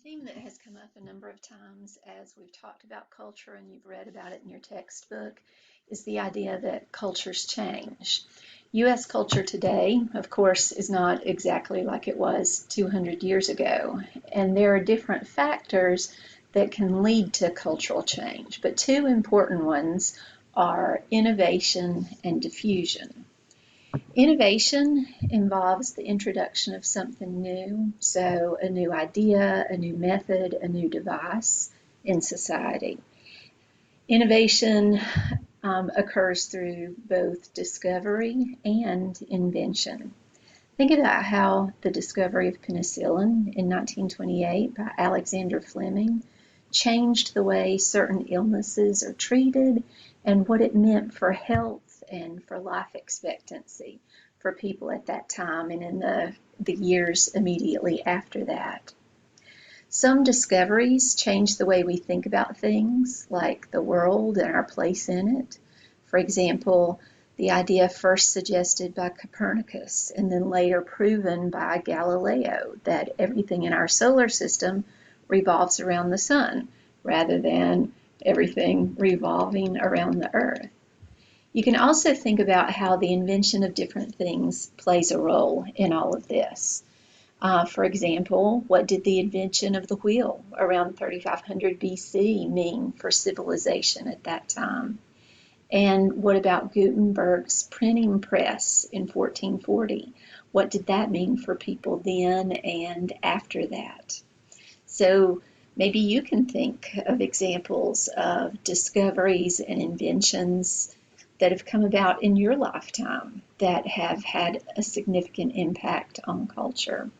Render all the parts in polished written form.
theme that has come up a number of times as we've talked about culture and you've read about it in your textbook is the idea that cultures change. U.S. culture today, of course, is not exactly like it was 200 years ago, and there are different factors that can lead to cultural change, but two important ones are innovation and diffusion. Innovation involves the introduction of something new, so a new idea, a new method, a new device in society. Innovation occurs through both discovery and invention. Think about how the discovery of penicillin in 1928 by Alexander Fleming changed the way certain illnesses are treated and what it meant for health and for life expectancy for people at that time and in the years immediately after that. Some discoveries change the way we think about things, like the world and our place in it. For example, the idea first suggested by Copernicus and then later proven by Galileo that everything in our solar system revolves around the sun rather than everything revolving around the earth. You can also think about how the invention of different things plays a role in all of this. For example, what did the invention of the wheel around 3500 BC mean for civilization at that time? And what about Gutenberg's printing press in 1440? What did that mean for people then and after that? So maybe you can think of examples of discoveries and inventions that have come about in your lifetime that have had a significant impact on culture.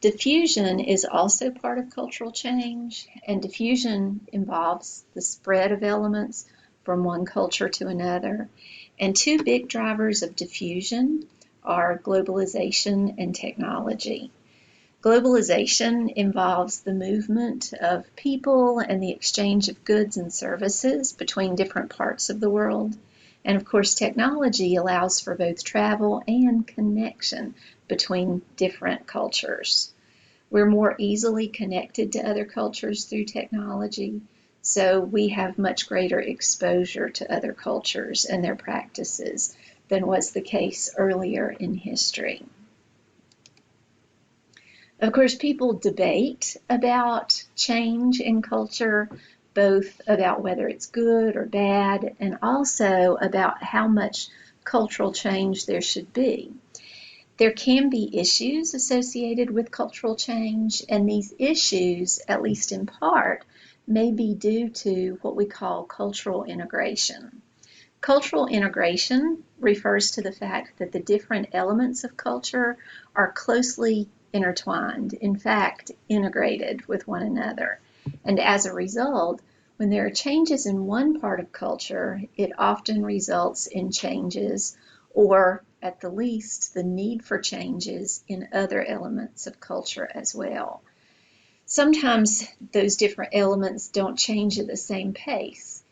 Diffusion is also part of cultural change, and diffusion involves the spread of elements from one culture to another. And two big drivers of diffusion are globalization and technology. Globalization involves the movement of people and the exchange of goods and services between different parts of the world. And of course, technology allows for both travel and connection between different cultures. We're more easily connected to other cultures through technology, so we have much greater exposure to other cultures and their practices than was the case earlier in history. Of course, people debate about change in culture, both about whether it's good or bad, and also about how much cultural change there should be. There can be issues associated with cultural change, and these issues, at least in part, may be due to what we call cultural integration. Cultural integration refers to the fact that the different elements of culture are closely intertwined, in fact, integrated with one another. And as a result, when there are changes in one part of culture, it often results in changes, or at the least, the need for changes in other elements of culture as well. Sometimes those different elements don't change at the same pace.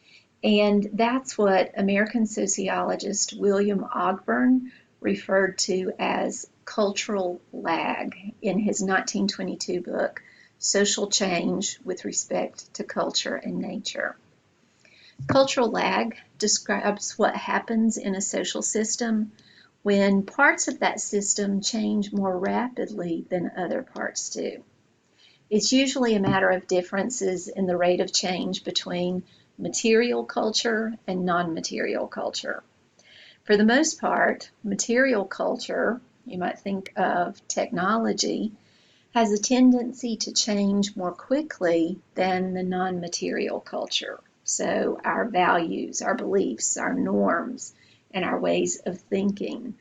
And that's what American sociologist William Ogburn referred to as cultural lag in his 1922 book, Social Change with Respect to Culture and Nature. Cultural lag describes what happens in a social system when parts of that system change more rapidly than other parts do. It's usually a matter of differences in the rate of change between material culture and non-material culture. For the most part, material culture, you might think of technology, has a tendency to change more quickly than the non-material culture. So our values, our beliefs, our norms, and our ways of thinking.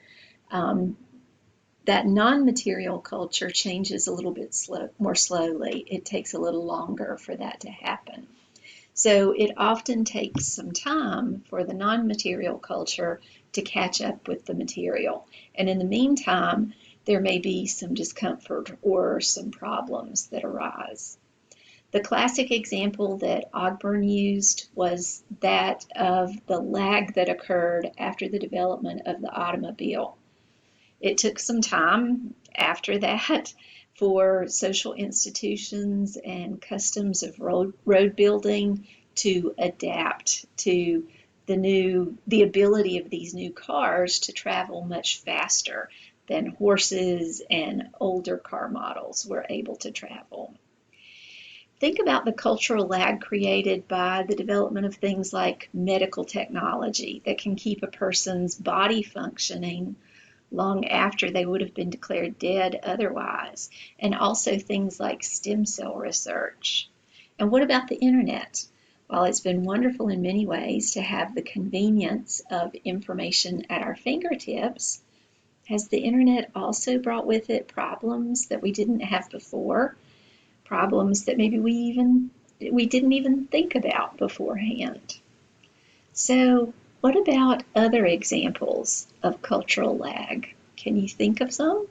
That non-material culture changes a little bit more slowly. It takes a little longer for that to happen. So it often takes some time for the non-material culture to catch up with the material. And in the meantime, there may be some discomfort or some problems that arise. The classic example that Ogburn used was that of the lag that occurred after the development of the automobile. It took some time after that for social institutions and customs of road building to adapt to the ability of these new cars to travel much faster than horses and older car models were able to travel. Think about the cultural lag created by the development of things like medical technology that can keep a person's body functioning long after they would have been declared dead otherwise, and also things like stem cell research. And what about the internet? While it's been wonderful in many ways to have the convenience of information at our fingertips, has the internet also brought with it problems that we didn't have before? Problems that maybe we didn't even think about beforehand. So, what about other examples of cultural lag? Can you think of some?